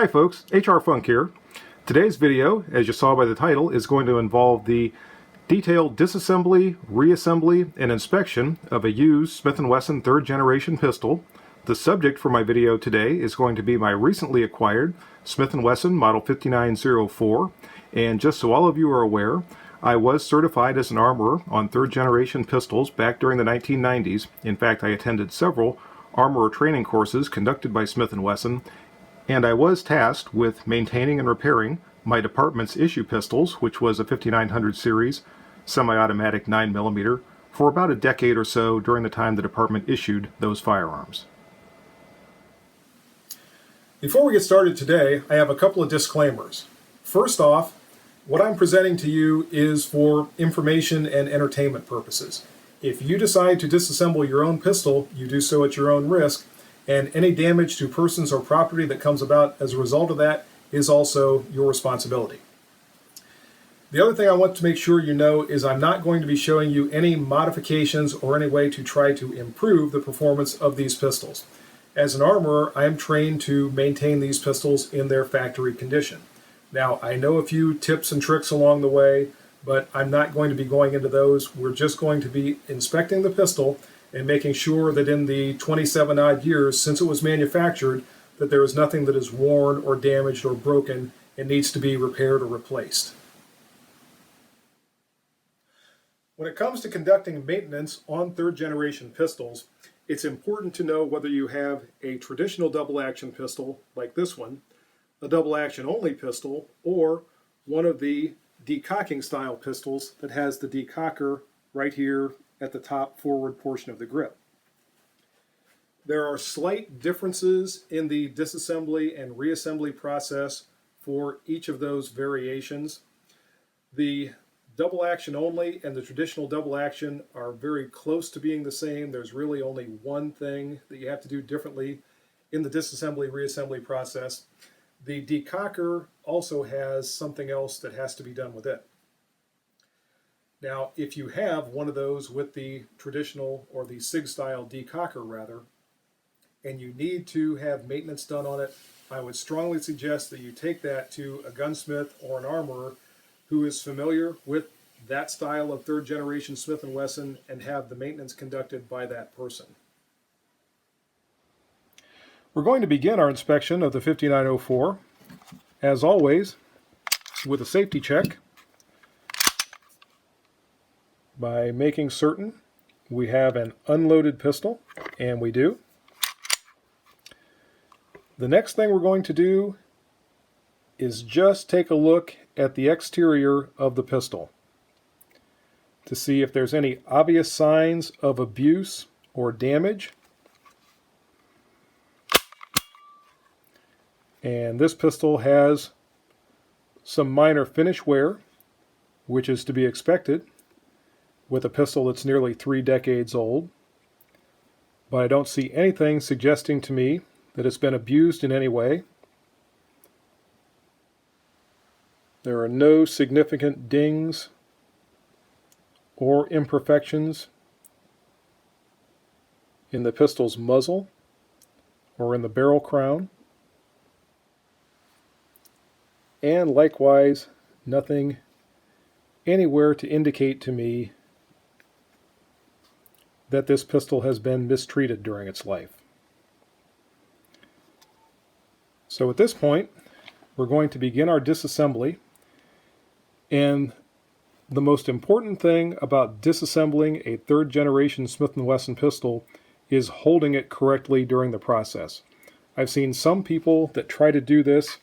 Hi folks, HR Funk here. Today's video, as you saw by the title, is going to involve the detailed disassembly, reassembly, and inspection of a used Smith & Wesson 3rd generation pistol. The subject for my video today is going to be my recently acquired Smith & Wesson Model 5904, and just so all of you are aware, I was certified as an armorer on 3rd generation pistols back during the 1990s. In fact, I attended several armorer training courses conducted by Smith & Wesson, and I was tasked with maintaining and repairing my department's issue pistols, which was a 5900 series semi-automatic 9mm, for about a decade or so during the time the department issued those firearms. Before we get started today, I have a couple of disclaimers. First off, what I'm presenting to you is for information and entertainment purposes. If you decide to disassemble your own pistol, you do so at your own risk, and any damage to persons or property that comes about as a result of that is also your responsibility. The other thing I want to make sure you know is I'm not going to be showing you any modifications or any way to try to improve the performance of these pistols. As an armorer, I am trained to maintain these pistols in their factory condition. Now, I know a few tips and tricks along the way, but I'm not going to be going into those. We're just going to be inspecting the pistol and making sure that in the 27 odd years since it was manufactured, that there is nothing that is worn or damaged or broken and needs to be repaired or replaced. When it comes to conducting maintenance on 3rd generation pistols, it's important to know whether you have a traditional double action pistol like this one, a double action only pistol, or one of the decocking style pistols that has the decocker right here at the top forward portion of the grip. There are slight differences in the disassembly and reassembly process for each of those variations. The double action only and the traditional double action are very close to being the same. There's really only one thing that you have to do differently in the disassembly reassembly process. The decocker also has something else that has to be done with it. Now, if you have one of those with the traditional, or the SIG style decocker rather, and you need to have maintenance done on it, I would strongly suggest that you take that to a gunsmith or an armorer who is familiar with that style of 3rd generation Smith & Wesson and have the maintenance conducted by that person. We're going to begin our inspection of the 5904, as always, with a safety check by making certain we have an unloaded pistol, and we do. The next thing we're going to do is just take a look at the exterior of the pistol to see if there's any obvious signs of abuse or damage. And this pistol has some minor finish wear, which is to be expected with a pistol that's nearly 3 decades old. But I don't see anything suggesting to me that it's been abused in any way. There are no significant dings or imperfections in the pistol's muzzle or in the barrel crown. And likewise, nothing anywhere to indicate to me that this pistol has been mistreated during its life. So at this point, we're going to begin our disassembly. And the most important thing about disassembling a 3rd generation Smith & Wesson pistol is holding it correctly during the process. I've seen some people that try to do this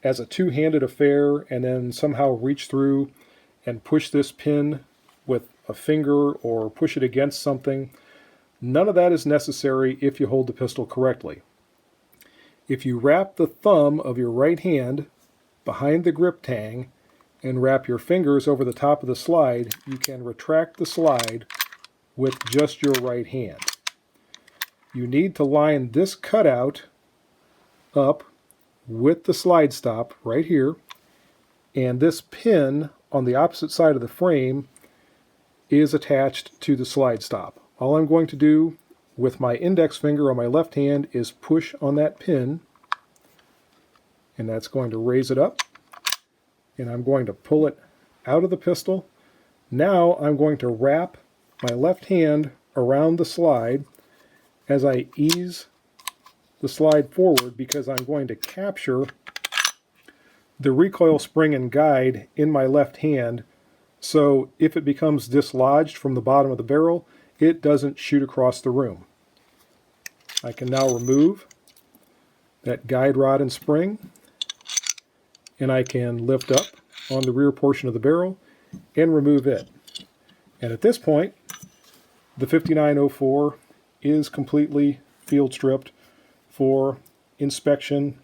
as a two-handed affair and then somehow reach through and push this pin with a finger or push it against something. None of that is necessary if you hold the pistol correctly. If you wrap the thumb of your right hand behind the grip tang and wrap your fingers over the top of the slide, you can retract the slide with just your right hand. You need to line this cutout up with the slide stop right here, and this pin on the opposite side of the frame is attached to the slide stop. All I'm going to do with my index finger on my left hand is push on that pin, and that's going to raise it up, and I'm going to pull it out of the pistol. Now I'm going to wrap my left hand around the slide as I ease the slide forward, because I'm going to capture the recoil spring and guide in my left hand, so if it becomes dislodged from the bottom of the barrel, it doesn't shoot across the room. I can now remove that guide rod and spring, and I can lift up on the rear portion of the barrel and remove it. And at this point, the 5904 is completely field stripped for inspection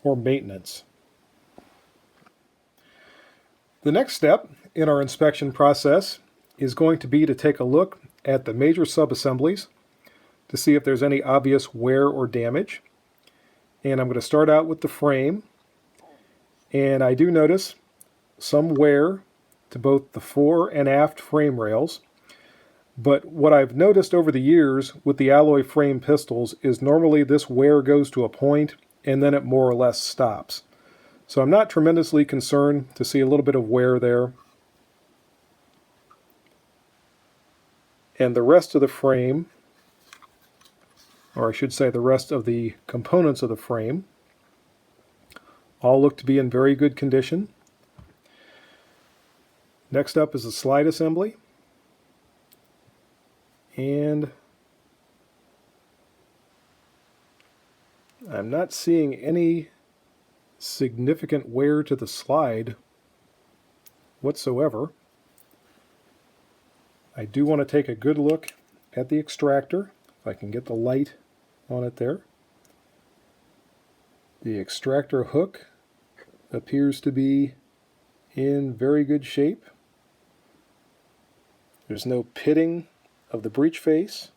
or maintenance. The next step in our inspection process is going to be to take a look at the major subassemblies to see if there's any obvious wear or damage. And I'm going to start out with the frame, and I do notice some wear to both the fore and aft frame rails. But what I've noticed over the years with the alloy frame pistols is normally this wear goes to a point and then it more or less stops. So I'm not tremendously concerned to see a little bit of wear there. And the rest of the frame, or I should say the rest of the components of the frame, all look to be in very good condition. Next up is the slide assembly. And I'm not seeing any significant wear to the slide whatsoever. I do want to take a good look at the extractor, if I can get the light on it there. The extractor hook appears to be in very good shape. There's no pitting of the breech face.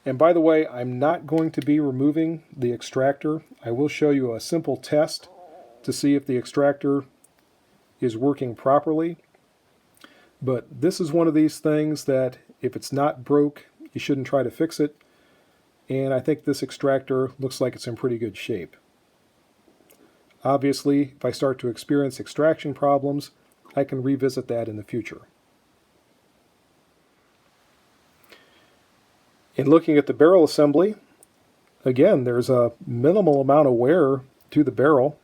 And by the way, I'm not going to be removing the extractor. I will show you a simple test to see if the extractor is working properly. But this is one of these things that if it's not broke, you shouldn't try to fix it. And I think this extractor looks like it's in pretty good shape. Obviously, if I start to experience extraction problems, I can revisit that in the future. In looking at the barrel assembly, again, there's a minimal amount of wear to the barrel.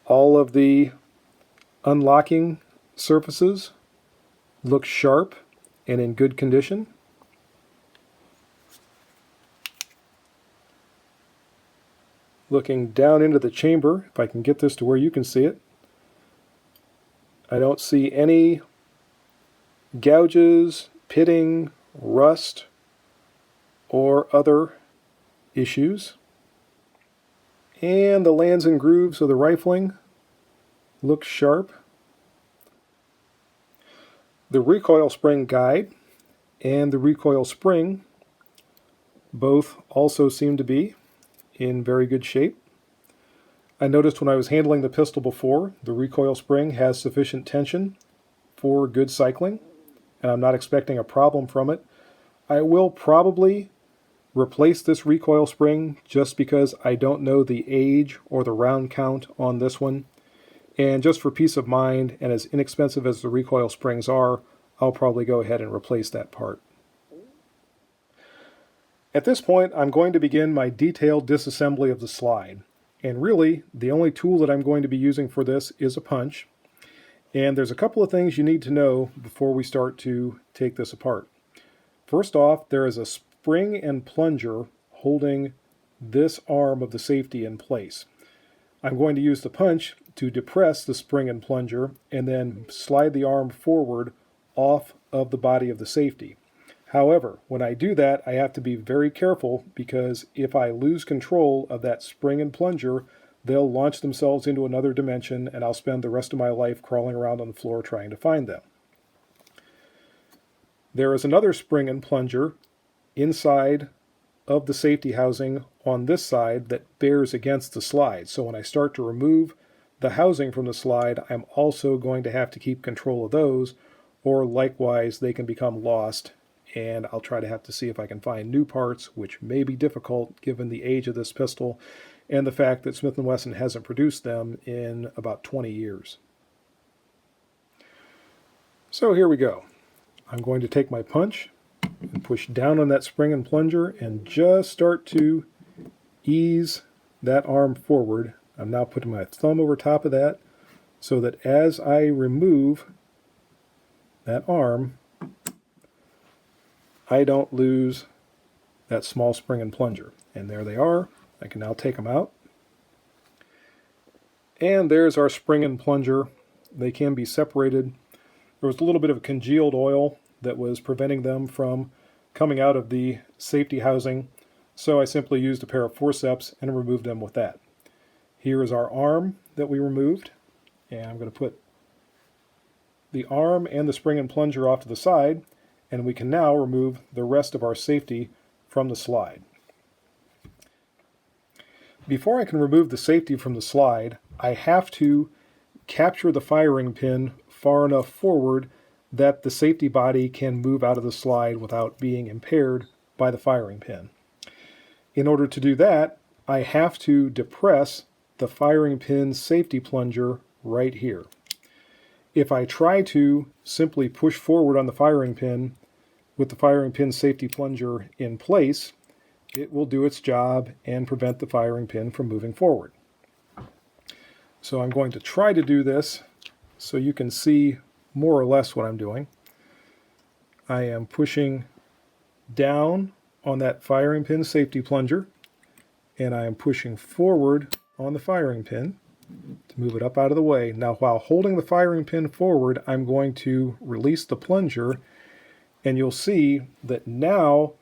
All of the unlocking surfaces look sharp and in good condition. Looking down into the chamber, if I can get this to where you can see it, I don't see any gouges, pitting, rust, or other issues. And the lands and grooves of the rifling look sharp. The recoil spring guide and the recoil spring both also seem to be in very good shape. I noticed when I was handling the pistol before, the recoil spring has sufficient tension for good cycling, and I'm not expecting a problem from it. I will probably replace this recoil spring just because I don't know the age or the round count on this one. And just for peace of mind, and as inexpensive as the recoil springs are, I'll probably go ahead and replace that part. At this point, I'm going to begin my detailed disassembly of the slide. And really, the only tool that I'm going to be using for this is a punch. And there's a couple of things you need to know before we start to take this apart. First off, there is a spring and plunger holding this arm of the safety in place. I'm going to use the punch to depress the spring and plunger and then slide the arm forward off of the body of the safety. However, when I do that, I have to be very careful because if I lose control of that spring and plunger, they'll launch themselves into another dimension and I'll spend the rest of my life crawling around on the floor trying to find them. There is another spring and plunger inside of the safety housing on this side that bears against the slide. So when I start to remove the housing from the slide, I'm also going to have to keep control of those, or likewise they can become lost and I'll try to have to see if I can find new parts, which may be difficult given the age of this pistol and the fact that Smith & Wesson hasn't produced them in about 20 years. So here we go. I'm going to take my punch and push down on that spring and plunger and just start to ease that arm forward. I'm now putting my thumb over top of that so that as I remove that arm, I don't lose that small spring and plunger. And there they are. I can now take them out. And there's our spring and plunger. They can be separated. There was a little bit of congealed oil that was preventing them from coming out of the safety housing, so I simply used a pair of forceps and removed them with that. Here is our arm that we removed, and I'm going to put the arm and the spring and plunger off to the side, and we can now remove the rest of our safety from the slide. Before I can remove the safety from the slide, I have to capture the firing pin far enough forward that the safety body can move out of the slide without being impaired by the firing pin. In order to do that, I have to depress the firing pin safety plunger right here. If I try to simply push forward on the firing pin with the firing pin safety plunger in place, it will do its job and prevent the firing pin from moving forward. So I'm going to try to do this so you can see more or less what I'm doing. I am pushing down on that firing pin safety plunger, and I am pushing forward on the firing pin to move it up out of the way. Now, while holding the firing pin forward, I'm going to release the plunger, and you'll see that now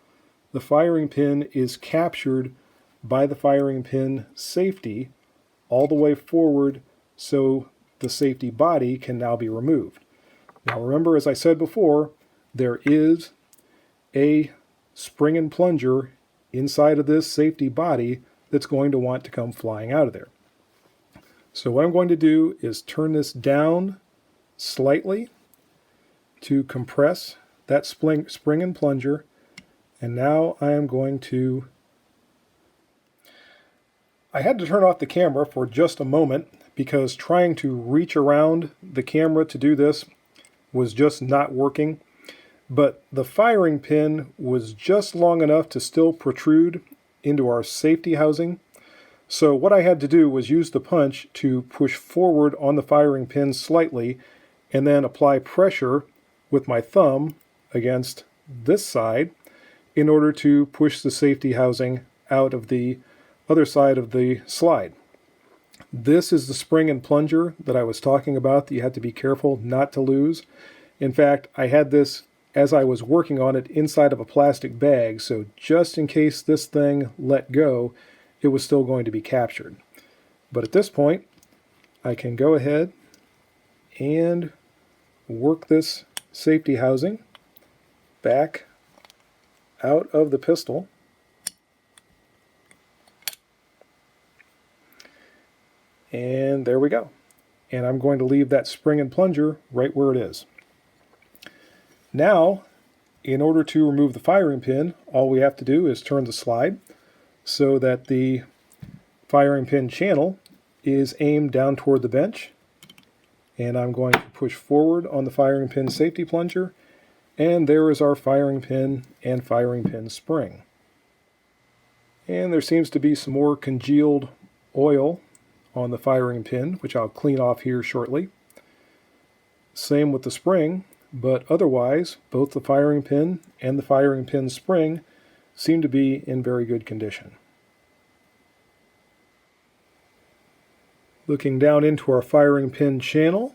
the firing pin is captured by the firing pin safety all the way forward, so the safety body can now be removed. Now remember, as I said before, there is a spring and plunger inside of this safety body that's going to want to come flying out of there. So what I'm going to do is turn this down slightly to compress that spring and plunger, and now I am going to... I had to turn off the camera for just a moment because trying to reach around the camera to do this was just not working. But the firing pin was just long enough to still protrude into our safety housing. So what I had to do was use the punch to push forward on the firing pin slightly and then apply pressure with my thumb against this side in order to push the safety housing out of the other side of the slide. This is the spring and plunger that I was talking about that you had to be careful not to lose. In fact, I had this as I was working on it inside of a plastic bag, so just in case this thing let go, it was still going to be captured. But at this point, I can go ahead and work this safety housing back out of the pistol. And there we go. And I'm going to leave that spring and plunger right where it is. Now, in order to remove the firing pin, all we have to do is turn the slide so that the firing pin channel is aimed down toward the bench. And I'm going to push forward on the firing pin safety plunger, and there is our firing pin and firing pin spring. And there seems to be some more congealed oil on the firing pin, which I'll clean off here shortly. Same with the spring, but otherwise both the firing pin and the firing pin spring seem to be in very good condition. Looking down into our firing pin channel,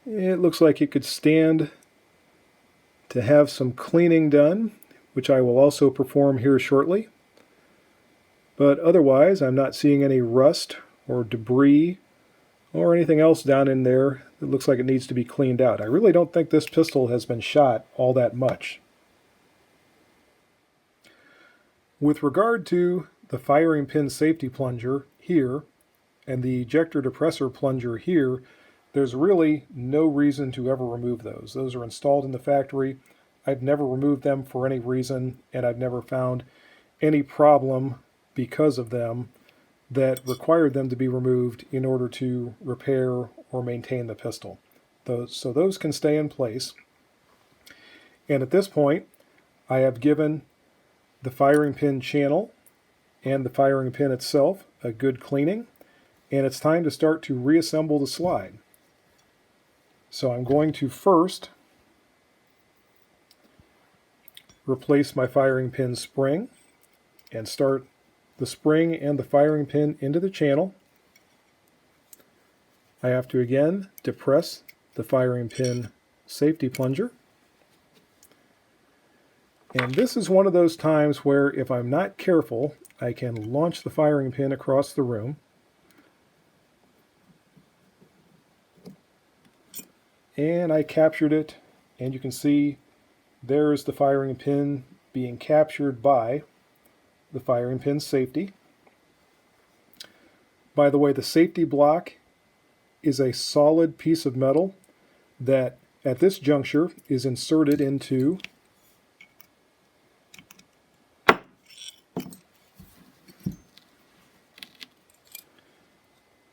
it looks like it could stand to have some cleaning done, which I will also perform here shortly. But otherwise, I'm not seeing any rust or debris or anything else down in there that looks like it needs to be cleaned out. I really don't think this pistol has been shot all that much. With regard to the firing pin safety plunger here and the ejector depressor plunger here, there's really no reason to ever remove those. Those are installed in the factory. I've never removed them for any reason, and I've never found any problem because of them that required them to be removed in order to repair or maintain the pistol. So those can stay in place. And at this point, I have given the firing pin channel and the firing pin itself a good cleaning, and it's time to start to reassemble the slide. So I'm going to first replace my firing pin spring and start the spring and the firing pin into the channel. I have to again depress the firing pin safety plunger. And this is one of those times where if I'm not careful, I can launch the firing pin across the room. And I captured it, and you can see there's the firing pin being captured by the firing pin safety. By the way, the safety block is a solid piece of metal that at this juncture is inserted into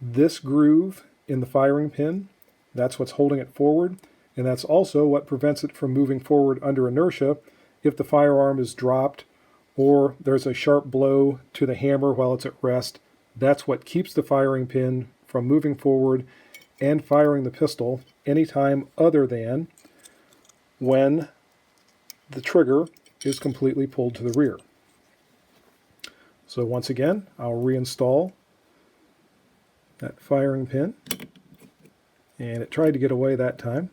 this groove in the firing pin. That's what's holding it forward, and that's also what prevents it from moving forward under inertia if the firearm is dropped or there's a sharp blow to the hammer while it's at rest. That's what keeps the firing pin from moving forward and firing the pistol anytime other than when the trigger is completely pulled to the rear. So once again, I'll reinstall that firing pin, and it tried to get away that time.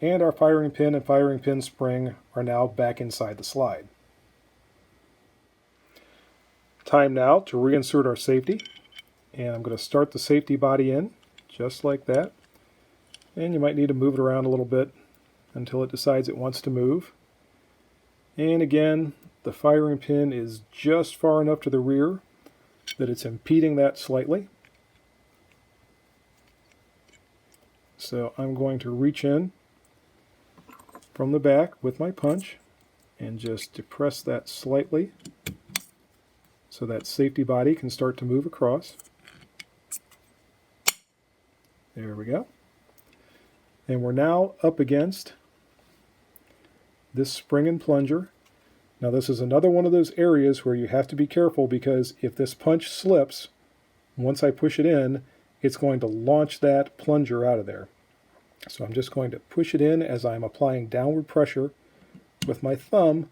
And our firing pin and firing pin spring are now back inside the slide. Time now to reinsert our safety, and I'm going to start the safety body in just like that, and you might need to move it around a little bit until it decides it wants to move. And again, the firing pin is just far enough to the rear that it's impeding that slightly. So I'm going to reach in from the back with my punch and just depress that slightly so that safety body can start to move across. There we go. And we're now up against this spring and plunger. Now this is another one of those areas where you have to be careful, because if this punch slips, once I push it in, it's going to launch that plunger out of there. So I'm just going to push it in as I'm applying downward pressure with my thumb,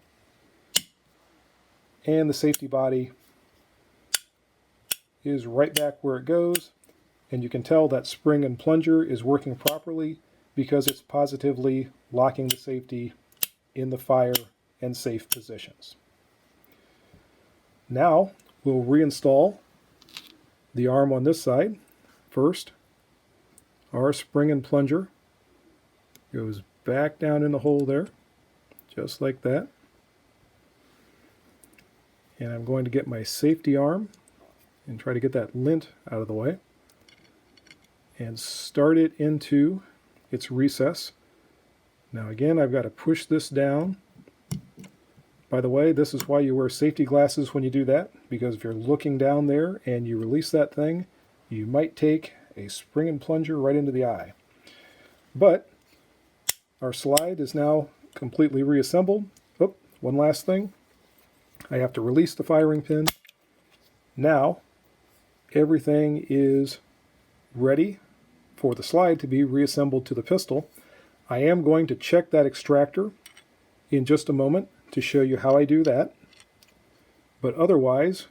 and the safety body is right back where it goes, and you can tell that spring and plunger is working properly because it's positively locking the safety in the fire and safe positions. Now we'll reinstall the arm on this side. First, our spring and plunger goes back down in the hole there, just like that. And I'm going to get my safety arm and try to get that lint out of the way and start it into its recess. Now again, I've got to push this down. By the way, this is why you wear safety glasses when you do that, because if you're looking down there and you release that thing, you might take a spring and plunger right into the eye. But our slide is now completely reassembled. Oh, one last thing. I have to release the firing pin. Now, everything is ready for the slide to be reassembled to the pistol. I am going to check that extractor in just a moment to show you how I do that. But otherwise,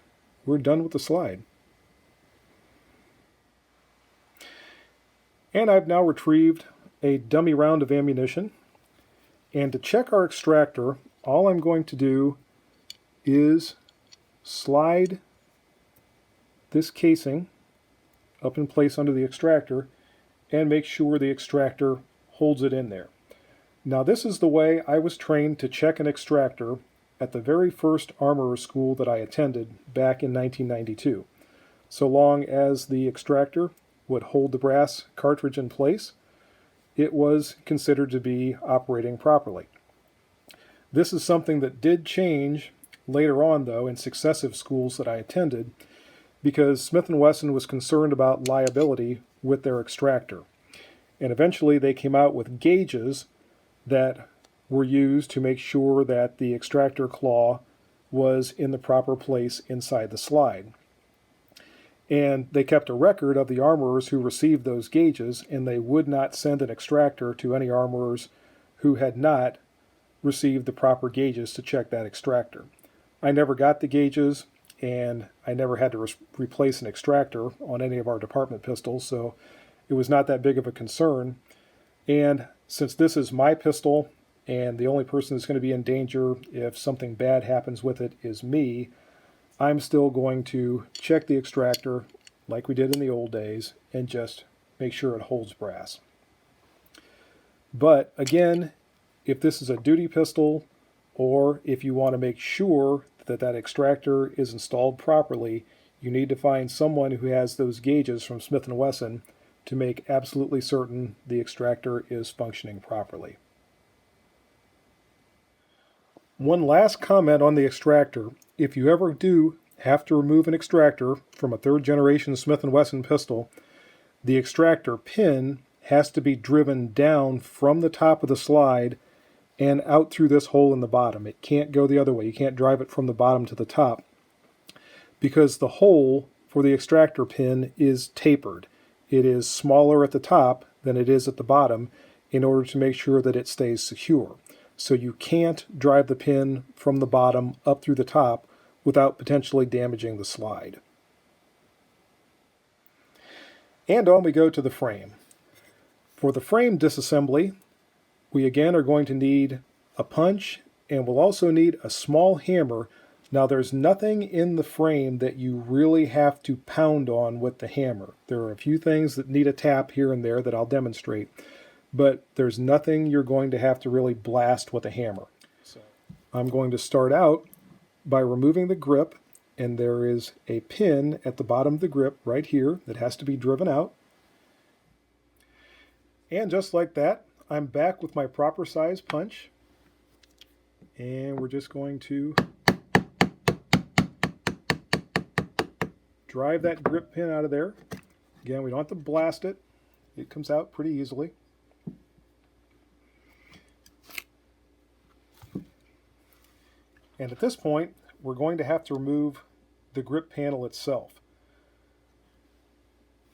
we're done with the slide. And I've now retrieved a dummy round of ammunition. And to check our extractor, all I'm going to do is slide this casing up in place under the extractor and make sure the extractor holds it in there. Now this is the way I was trained to check an extractor at the very first armorer school that I attended back in 1992. So long as the extractor would hold the brass cartridge in place, it was considered to be operating properly. This is something that did change later on, though, in successive schools that I attended, because Smith & Wesson was concerned about liability with their extractor. And eventually they came out with gauges that were used to make sure that the extractor claw was in the proper place inside the slide. And they kept a record of the armorers who received those gauges, and they would not send an extractor to any armorers who had not received the proper gauges to check that extractor. I never got the gauges, and I never had to replace an extractor on any of our department pistols, so it was not that big of a concern. And since this is my pistol, and the only person that's going to be in danger if something bad happens with it is me, I'm still going to check the extractor like we did in the old days and just make sure it holds brass. But again, if this is a duty pistol, or if you want to make sure that that extractor is installed properly, you need to find someone who has those gauges from Smith & Wesson to make absolutely certain the extractor is functioning properly. One last comment on the extractor. If you ever do have to remove an extractor from a third generation Smith & Wesson pistol, the extractor pin has to be driven down from the top of the slide and out through this hole in the bottom. It can't go the other way. You can't drive it from the bottom to the top, because the hole for the extractor pin is tapered. It is smaller at the top than it is at the bottom in order to make sure that it stays secure. So you can't drive the pin from the bottom up through the top without potentially damaging the slide. And on we go to the frame. For the frame disassembly, we again are going to need a punch, and we'll also need a small hammer. Now there's nothing in the frame that you really have to pound on with the hammer. There are a few things that need a tap here and there that I'll demonstrate, but there's nothing you're going to have to really blast with a hammer. So I'm going to start out by removing the grip, and there is a pin at the bottom of the grip right here that has to be driven out. And just like that, I'm back with my proper size punch, and we're just going to drive that grip pin out of there. Again, we don't have to blast it. It comes out pretty easily. And at this point, we're going to have to remove the grip panel itself.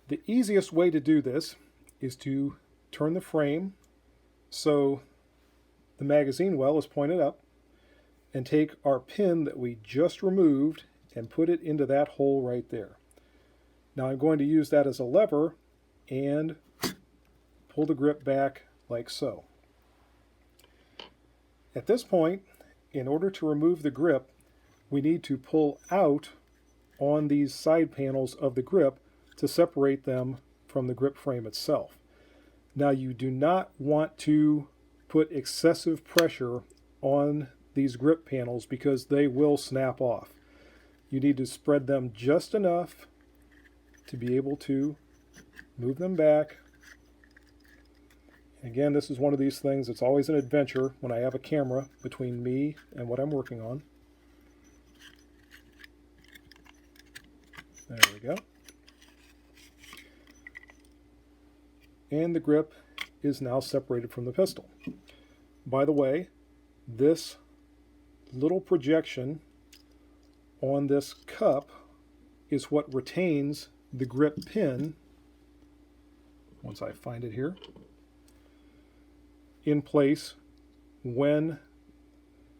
The easiest way to do this is to turn the frame so the magazine well is pointed up, and take our pin that we just removed and put it into that hole right there. Now I'm going to use that as a lever and pull the grip back like so. At this point, in order to remove the grip, we need to pull out on these side panels of the grip to separate them from the grip frame itself. Now you do not want to put excessive pressure on these grip panels because they will snap off. You need to spread them just enough to be able to move them back. Again, this is one of these things that's always an adventure when I have a camera between me and what I'm working on. There we go. And the grip is now separated from the pistol. By the way, this little projection on this cup is what retains the grip pin, once I find it here, in place when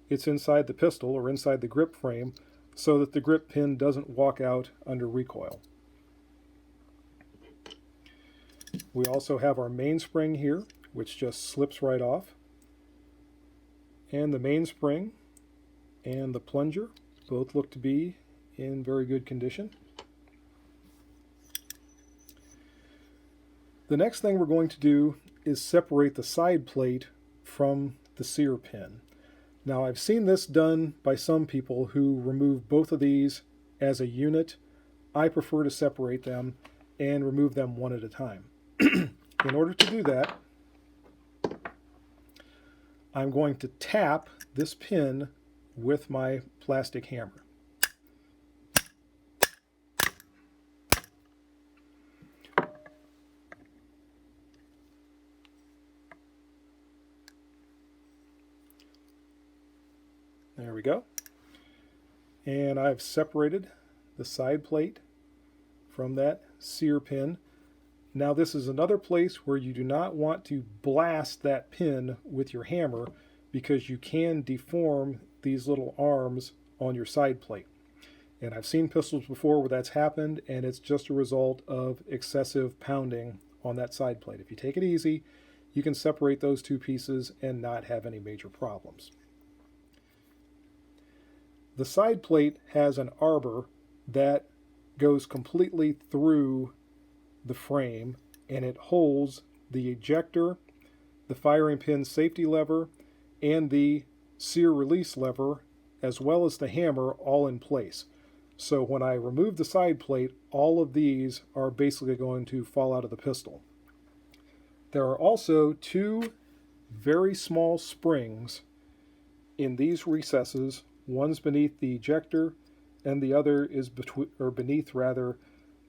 it's inside the pistol or inside the grip frame, so that the grip pin doesn't walk out under recoil. We also have our mainspring here, which just slips right off. And the mainspring and the plunger both look to be in very good condition. The next thing we're going to do is separate the side plate from the sear pin. Now I've seen this done by some people who remove both of these as a unit. I prefer to separate them and remove them one at a time. In order to do that, I'm going to tap this pin with my plastic hammer. There we go. And I've separated the side plate from that sear pin. Now this is another place where you do not want to blast that pin with your hammer, because you can deform these little arms on your side plate. And I've seen pistols before where that's happened, and it's just a result of excessive pounding on that side plate. If you take it easy, you can separate those two pieces and not have any major problems. The side plate has an arbor that goes completely through the frame, and it holds the ejector, the firing pin safety lever, and the sear release lever, as well as the hammer, all in place. So when I remove the side plate, all of these are basically going to fall out of the pistol. There are also two very small springs in these recesses. One's beneath the ejector, and the other is beneath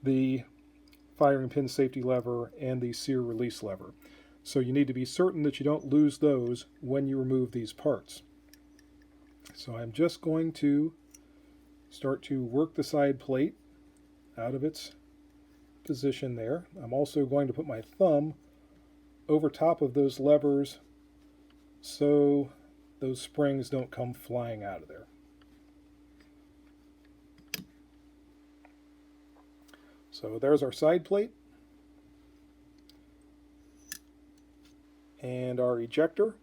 the firing pin safety lever and the sear release lever. So you need to be certain that you don't lose those when you remove these parts. So I'm just going to start to work the side plate out of its position there. I'm also going to put my thumb over top of those levers so those springs don't come flying out of there. So there's our side plate and our ejector.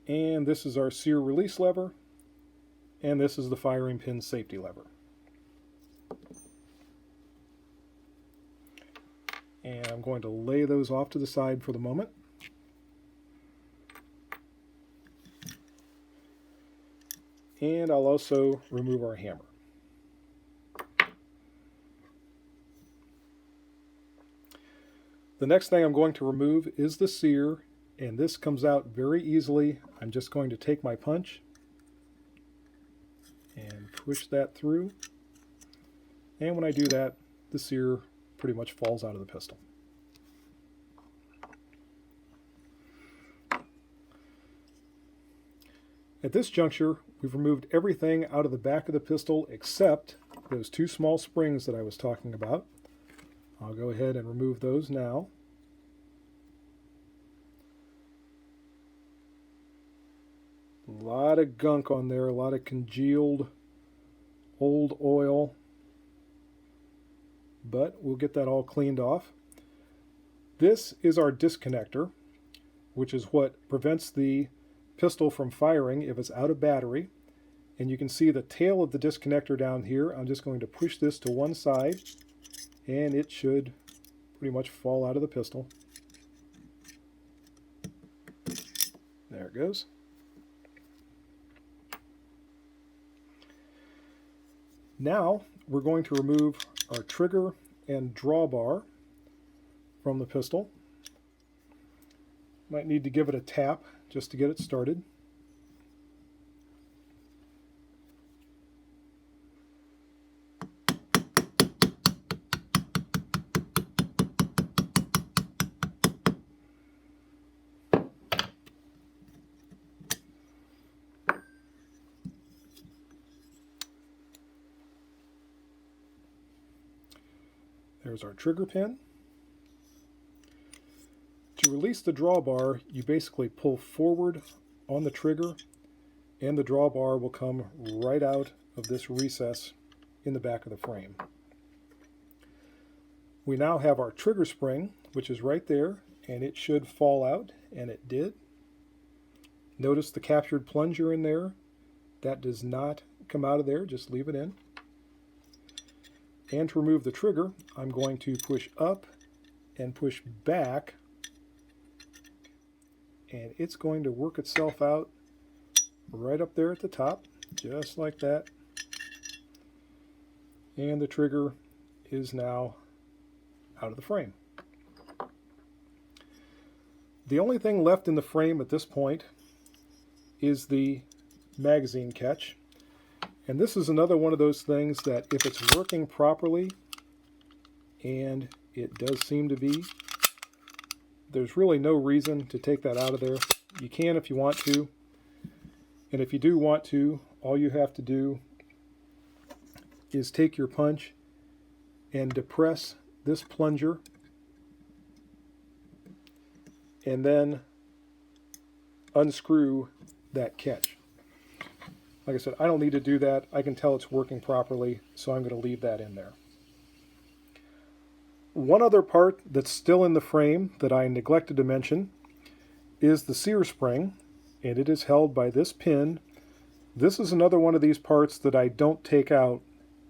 And this is our sear release lever, and this is the firing pin safety lever. And I'm going to lay those off to the side for the moment. And I'll also remove our hammer. The next thing I'm going to remove is the sear, and this comes out very easily. I'm just going to take my punch and push that through. And when I do that, the sear pretty much falls out of the pistol. At this juncture, we've removed everything out of the back of the pistol except those two small springs that I was talking about. I'll go ahead and remove those now. A lot of gunk on there, a lot of congealed old oil, but we'll get that all cleaned off. This is our disconnector, which is what prevents the pistol from firing if it's out of battery. And you can see the tail of the disconnector down here. I'm just going to push this to one side, and it should pretty much fall out of the pistol. There it goes. Now we're going to remove our trigger and drawbar from the pistol. Might need to give it a tap just to get it started. There's our trigger pin. To release the drawbar, you basically pull forward on the trigger, and the drawbar will come right out of this recess in the back of the frame. We now have our trigger spring, which is right there, and it should fall out, and it did. Notice the captured plunger in there. That does not come out of there, just leave it in. And to remove the trigger, I'm going to push up and push back, and it's going to work itself out right up there at the top, just like that. And the trigger is now out of the frame. The only thing left in the frame at this point is the magazine catch. And this is another one of those things that if it's working properly, and it does seem to be, there's really no reason to take that out of there. You can if you want to. And if you do want to, all you have to do is take your punch and depress this plunger, and then unscrew that catch. Like I said, I don't need to do that. I can tell it's working properly, so I'm going to leave that in there. One other part that's still in the frame that I neglected to mention is the sear spring, and it is held by this pin. This is another one of these parts that I don't take out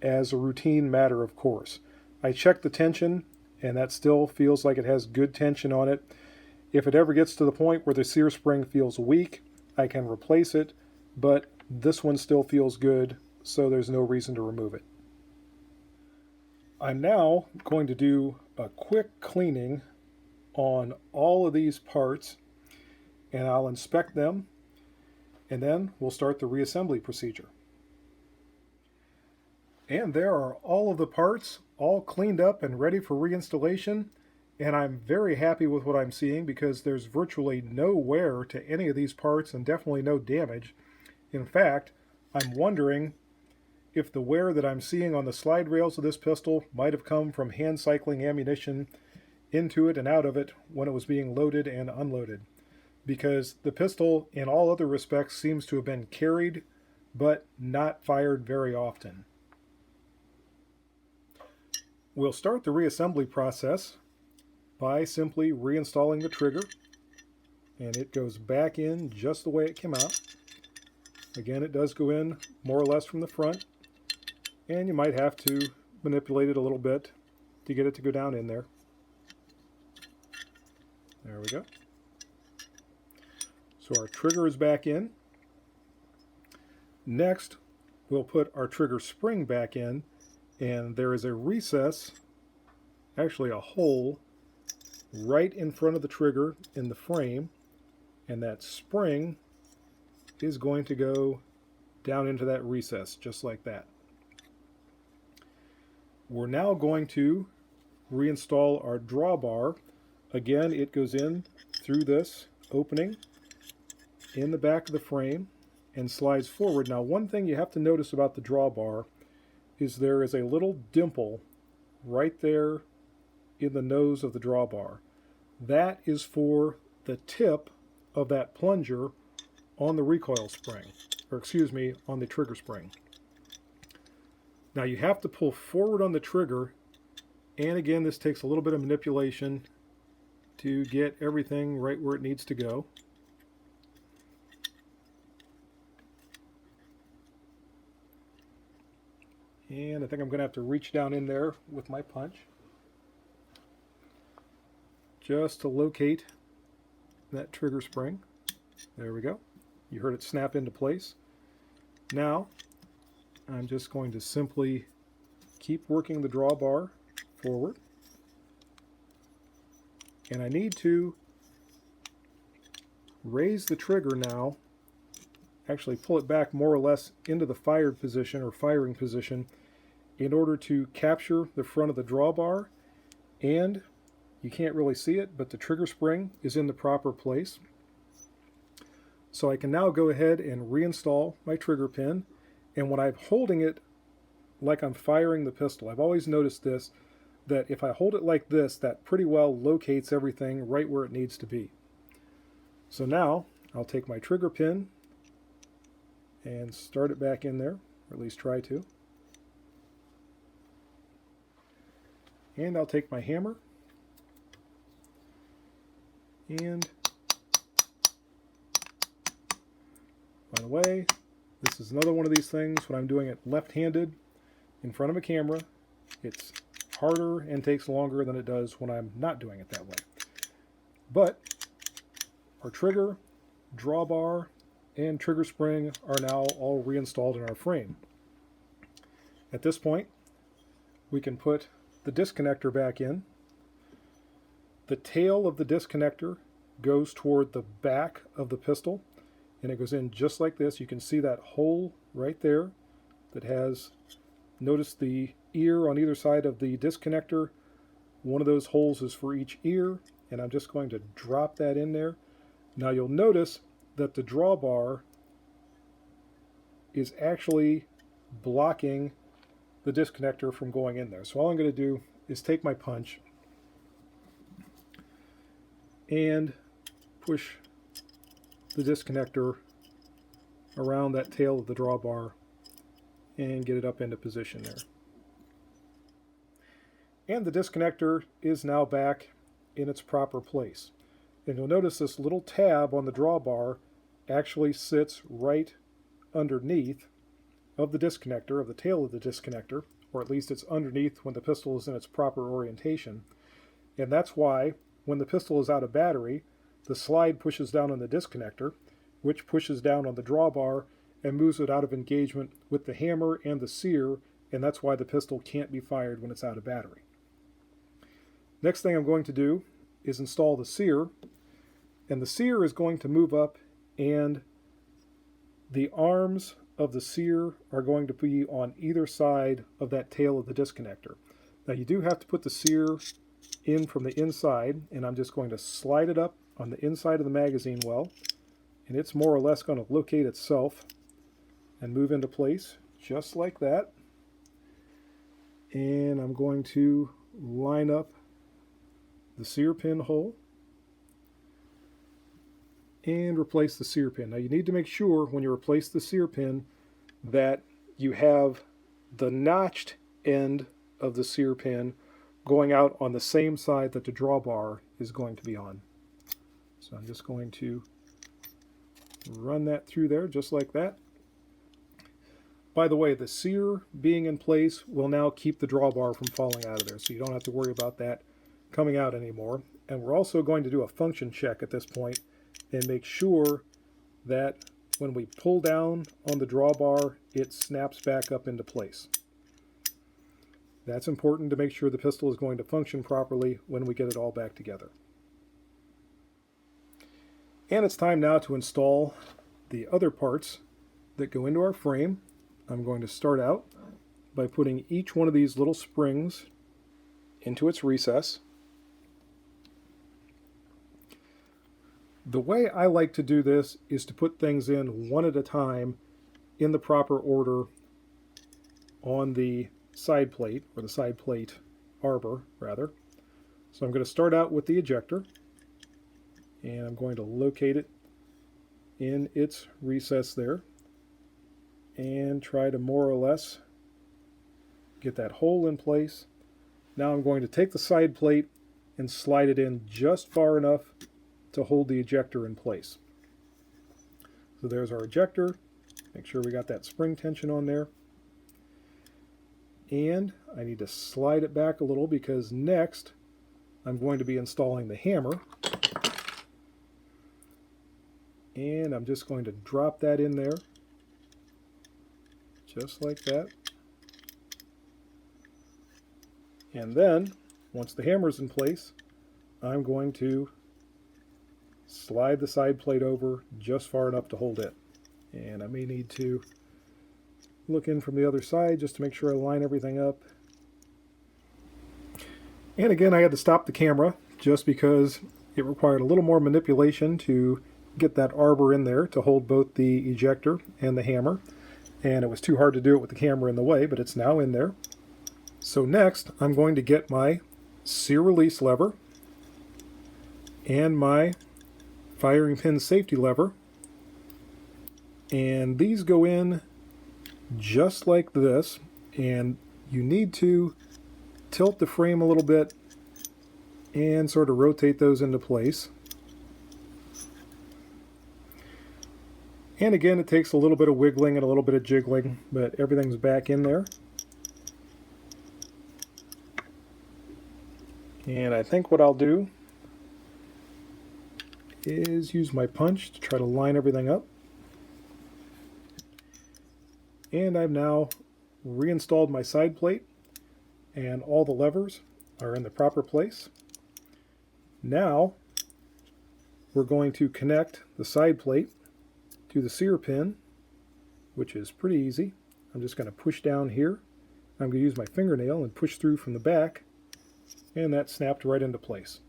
as a routine matter of course. I check the tension, and that still feels like it has good tension on it. If it ever gets to the point where the sear spring feels weak, I can replace it, but this one still feels good, so there's no reason to remove it. I'm now going to do a quick cleaning on all of these parts, and I'll inspect them, and then we'll start the reassembly procedure. And there are all of the parts all cleaned up and ready for reinstallation, and I'm very happy with what I'm seeing because there's virtually no wear to any of these parts and definitely no damage. In fact, I'm wondering if the wear that I'm seeing on the slide rails of this pistol might have come from hand cycling ammunition into it and out of it when it was being loaded and unloaded, because the pistol in all other respects seems to have been carried but not fired very often. We'll start the reassembly process by simply reinstalling the trigger, and it goes back in just the way it came out. Again, it does go in more or less from the front, and you might have to manipulate it a little bit to get it to go down in there. There we go. So our trigger is back in. Next, we'll put our trigger spring back in, and there is a recess, actually a hole, right in front of the trigger in the frame, and that spring is going to go down into that recess, just like that. We're now going to reinstall our drawbar. Again, it goes in through this opening in the back of the frame and slides forward. Now, one thing you have to notice about the drawbar is there is a little dimple right there in the nose of the drawbar. That is for the tip of that plunger on the recoil spring, or excuse me, on the trigger spring. Now you have to pull forward on the trigger, and again, this takes a little bit of manipulation to get everything right where it needs to go. And I think I'm going to have to reach down in there with my punch just to locate that trigger spring. There we go. You heard it snap into place. Now, I'm just going to simply keep working the drawbar forward. And I need to raise the trigger now, actually pull it back more or less into the fired position or firing position in order to capture the front of the drawbar, and you can't really see it, but the trigger spring is in the proper place. So I can now go ahead and reinstall my trigger pin, and when I'm holding it like I'm firing the pistol, I've always noticed this, that if I hold it like this, that pretty well locates everything right where it needs to be. So now I'll take my trigger pin and start it back in there, or at least try to. And I'll take my hammer and, by the way, this is another one of these things when I'm doing it left-handed in front of a camera, it's harder and takes longer than it does when I'm not doing it that way. But our trigger, drawbar, and trigger spring are now all reinstalled in our frame. At this point, we can put the disconnector back in. The tail of the disconnector goes toward the back of the pistol, and it goes in just like this. You can see that hole right there that has, notice the ear on either side of the disconnector. One of those holes is for each ear, and I'm just going to drop that in there. Now you'll notice that the drawbar is actually blocking the disconnector from going in there. So all I'm going to do is take my punch and push the disconnector around that tail of the drawbar and get it up into position there. And the disconnector is now back in its proper place. And you'll notice this little tab on the drawbar actually sits right underneath of the disconnector, of the tail of the disconnector, or at least it's underneath when the pistol is in its proper orientation. And that's why when the pistol is out of battery, the slide pushes down on the disconnector, which pushes down on the drawbar and moves it out of engagement with the hammer and the sear, and that's why the pistol can't be fired when it's out of battery. Next thing I'm going to do is install the sear, and the sear is going to move up, and the arms of the sear are going to be on either side of that tail of the disconnector. Now you do have to put the sear in from the inside, and I'm just going to slide it up on the inside of the magazine well, and it's more or less going to locate itself and move into place just like that. And I'm going to line up the sear pin hole and replace the sear pin. Now you need to make sure when you replace the sear pin that you have the notched end of the sear pin going out on the same side that the drawbar is going to be on. So I'm just going to run that through there just like that. By the way, the sear being in place will now keep the drawbar from falling out of there, so you don't have to worry about that coming out anymore. And we're also going to do a function check at this point and make sure that when we pull down on the drawbar, it snaps back up into place. That's important to make sure the pistol is going to function properly when we get it all back together. And it's time now to install the other parts that go into our frame. I'm going to start out by putting each one of these little springs into its recess. The way I like to do this is to put things in one at a time in the proper order on the side plate, or the side plate arbor, rather. So I'm going to start out with the ejector, and I'm going to locate it in its recess there and try to more or less get that hole in place. Now I'm going to take the side plate and slide it in just far enough to hold the ejector in place. So there's our ejector. Make sure we got that spring tension on there. And I need to slide it back a little because next I'm going to be installing the hammer. And I'm just going to drop that in there, just like that. And then, once the hammer's in place, I'm going to slide the side plate over just far enough to hold it. And I may need to look in from the other side just to make sure I line everything up. And again, I had to stop the camera just because it required a little more manipulation to get that arbor in there to hold both the ejector and the hammer. And it was too hard to do it with the camera in the way, but it's now in there. So next, I'm going to get my sear release lever and my firing pin safety lever. And these go in just like this, and you need to tilt the frame a little bit and sort of rotate those into place. And again, it takes a little bit of wiggling and a little bit of jiggling, but everything's back in there. And I think what I'll do is use my punch to try to line everything up. And I've now reinstalled my side plate, and all the levers are in the proper place. Now we're going to connect the side plate to the sear pin, which is pretty easy. I'm just going to push down here. I'm going to use my fingernail and push through from the back, and that snapped right into place.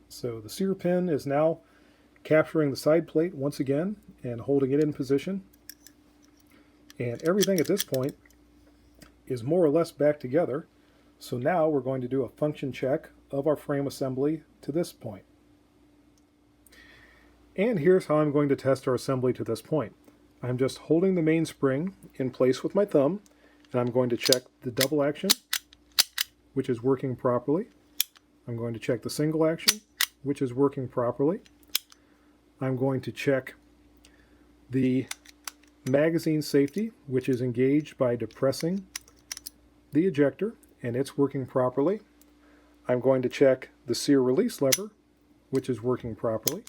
So the sear pin is now capturing the side plate once again and holding it in position. And everything at this point is more or less back together. So now we're going to do a function check of our frame assembly to this point. And here's how I'm going to test our assembly to this point. I'm just holding the mainspring in place with my thumb, and I'm going to check the double action, which is working properly. I'm going to check the single action, which is working properly. I'm going to check the magazine safety, which is engaged by depressing the ejector, and it's working properly. I'm going to check the sear release lever, which is working properly.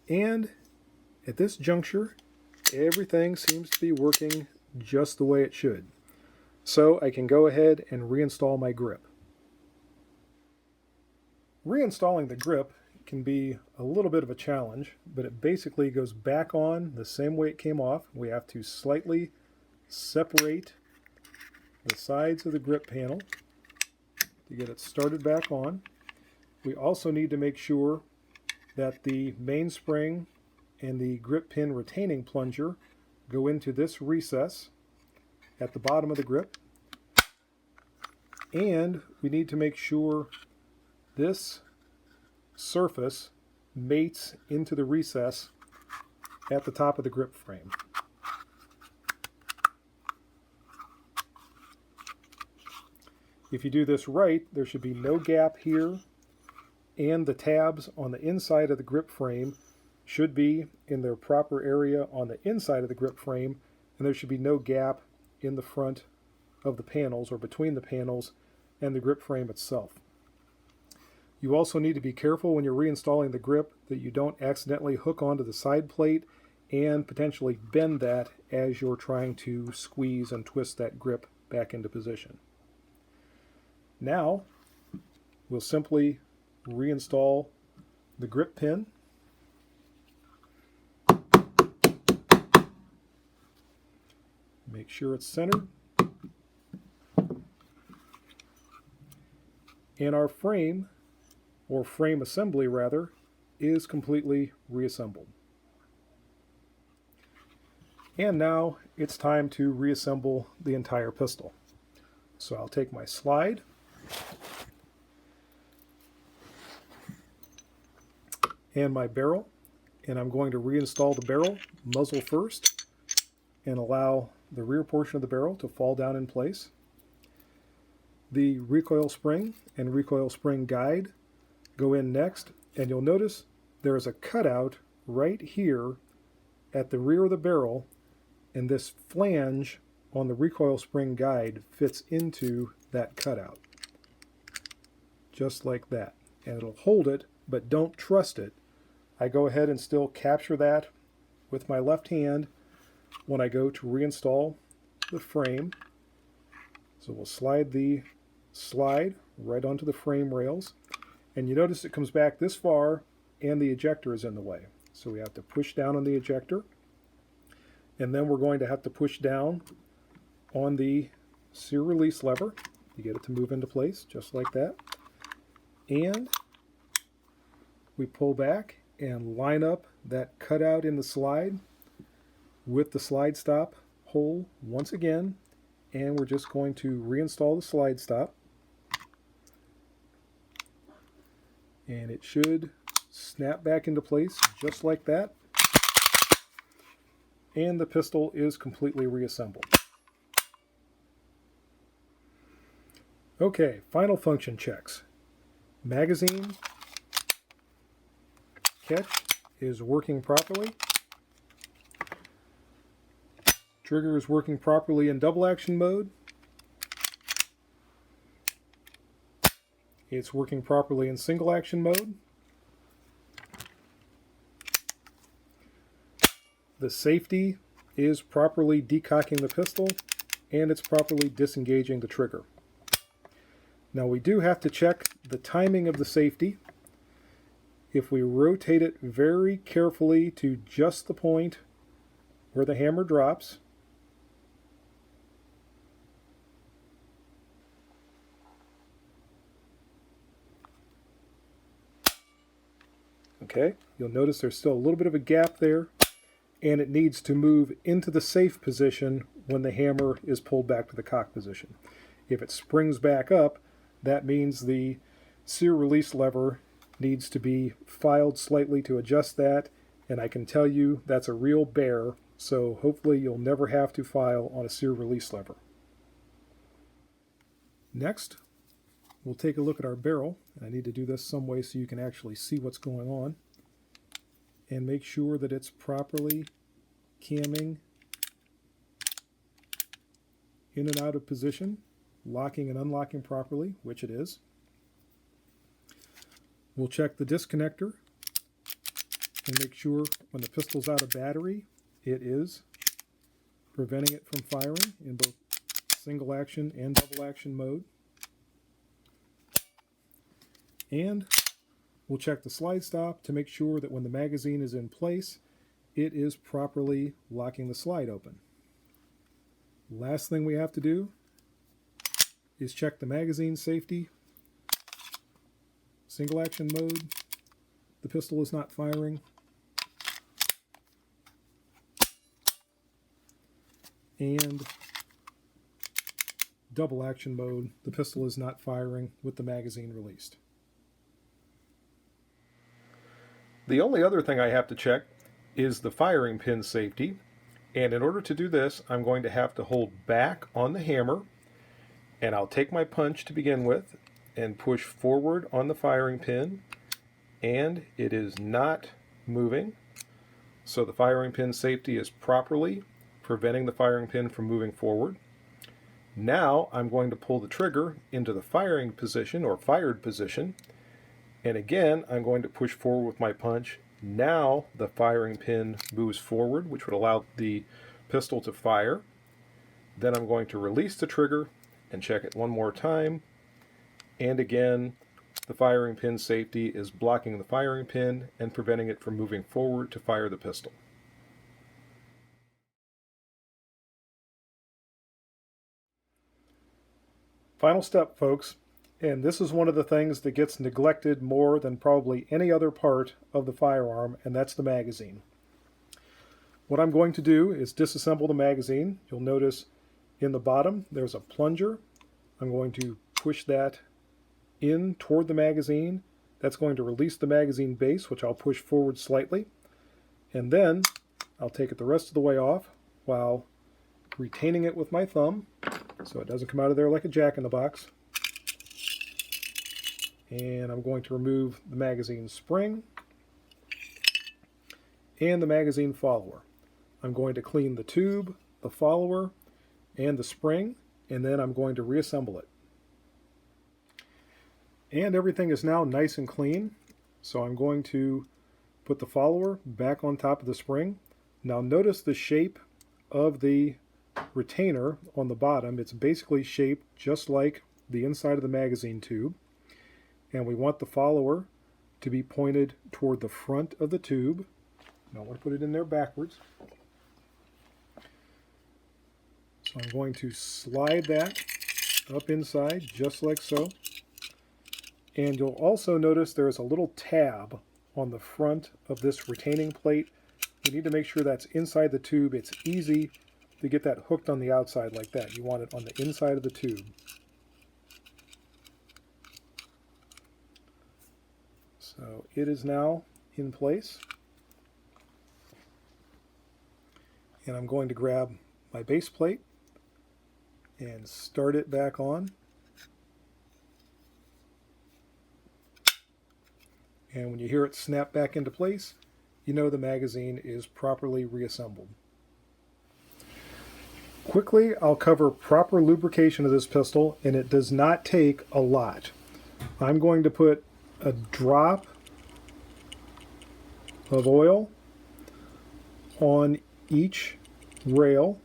And at this juncture, everything seems to be working just the way it should. So I can go ahead and reinstall my grip. Reinstalling the grip can be a little bit of a challenge, but it basically goes back on the same way it came off. We have to slightly separate the sides of the grip panel to get it started back on. We also need to make sure that the mainspring and the grip pin retaining plunger go into this recess at the bottom of the grip. And we need to make sure this surface mates into the recess at the top of the grip frame. If you do this right, there should be no gap here, and the tabs on the inside of the grip frame should be in their proper area on the inside of the grip frame, and there should be no gap in the front of the panels or between the panels and the grip frame itself. You also need to be careful when you're reinstalling the grip that you don't accidentally hook onto the side plate and potentially bend that as you're trying to squeeze and twist that grip back into position. Now we'll simply reinstall the grip pin. Make sure it's centered. And our frame, or frame assembly rather, is completely reassembled. And now it's time to reassemble the entire pistol. So I'll take my slide and my barrel, and I'm going to reinstall the barrel muzzle first and allow the rear portion of the barrel to fall down in place. The recoil spring and recoil spring guide go in next, and you'll notice there is a cutout right here at the rear of the barrel, and this flange on the recoil spring guide fits into that cutout. Just like that. And it'll hold it, but don't trust it. I go ahead and still capture that with my left hand when I go to reinstall the frame. So we'll slide the slide right onto the frame rails, and you notice it comes back this far and the ejector is in the way. So we have to push down on the ejector, and then we're going to have to push down on the sear release lever to get it to move into place just like that. And we pull back and line up that cutout in the slide with the slide stop hole once again, and we're just going to reinstall the slide stop, and it should snap back into place just like that, and the pistol is completely reassembled. Okay, final function checks. Magazine catch is working properly. Trigger is working properly in double action mode. It's working properly in single action mode. The safety is properly decocking the pistol, and it's properly disengaging the trigger. Now we do have to check the timing of the safety. If we rotate it very carefully to just the point where the hammer drops, okay, you'll notice there's still a little bit of a gap there, and it needs to move into the safe position when the hammer is pulled back to the cock position. If it springs back up, that means the sear release lever needs to be filed slightly to adjust that, and I can tell you that's a real bear, so hopefully you'll never have to file on a sear release lever. Next, we'll take a look at our barrel. I need to do this some way so you can actually see what's going on, and make sure that it's properly camming in and out of position, locking and unlocking properly, which it is. We'll check the disconnector and make sure when the pistol's out of battery, it is preventing it from firing in both single action and double action mode. And we'll check the slide stop to make sure that when the magazine is in place, it is properly locking the slide open. Last thing we have to do is check the magazine safety. Single action mode, the pistol is not firing. And double action mode, the pistol is not firing with the magazine released. The only other thing I have to check is the firing pin safety, and in order to do this, I'm going to have to hold back on the hammer, and I'll take my punch to begin with and push forward on the firing pin, and it is not moving, so the firing pin safety is properly preventing the firing pin from moving forward. Now I'm going to pull the trigger into the firing position or fired position, and again I'm going to push forward with my punch. Now the firing pin moves forward, which would allow the pistol to fire. Then I'm going to release the trigger and check it one more time, and again the firing pin safety is blocking the firing pin and preventing it from moving forward to fire the pistol. Final step, folks, and this is one of the things that gets neglected more than probably any other part of the firearm, and that's the magazine. What I'm going to do is disassemble the magazine. You'll notice in the bottom there's a plunger. I'm going to push that in toward the magazine. That's going to release the magazine base, which I'll push forward slightly, and then I'll take it the rest of the way off while retaining it with my thumb so it doesn't come out of there like a jack-in-the-box. And I'm going to remove the magazine spring and the magazine follower. I'm going to clean the tube, the follower, and the spring, and then I'm going to reassemble it. And everything is now nice and clean, so I'm going to put the follower back on top of the spring. Now notice the shape of the retainer on the bottom. It's basically shaped just like the inside of the magazine tube, and we want the follower to be pointed toward the front of the tube. Now I want to put it in there backwards. So I'm going to slide that up inside just like so. And you'll also notice there's a little tab on the front of this retaining plate. You need to make sure that's inside the tube. It's easy to get that hooked on the outside like that. You want it on the inside of the tube. So it is now in place. And I'm going to grab my base plate and start it back on. And when you hear it snap back into place, you know the magazine is properly reassembled. Quickly, I'll cover proper lubrication of this pistol, and it does not take a lot. I'm going to put a drop of oil on each rail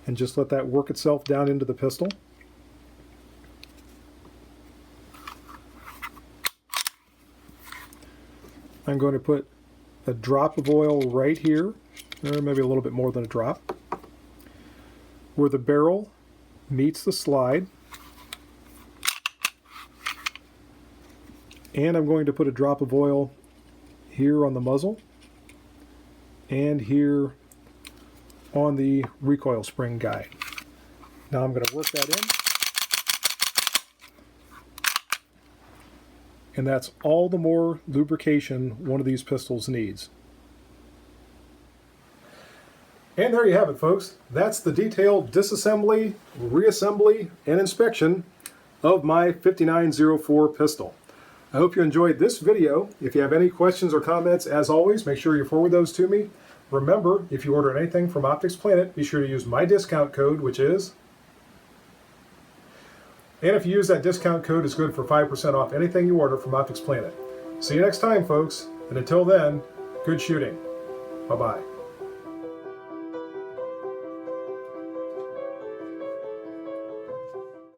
and just let that work itself down into the pistol. I'm going to put a drop of oil right here, or maybe a little bit more than a drop, where the barrel meets the slide. And I'm going to put a drop of oil here on the muzzle and here on the recoil spring guide. Now I'm going to work that in. And that's all the more lubrication one of these pistols needs. And there you have it, folks. That's the detailed disassembly, reassembly, and inspection of my 5904 pistol. I hope you enjoyed this video. If you have any questions or comments, as always, make sure you forward those to me. Remember, if you order anything from Optics Planet, be sure to use my discount code, which is... And if you use that discount code, it's good for 5% off anything you order from Optics Planet. See you next time, folks. And until then, good shooting. Bye-bye.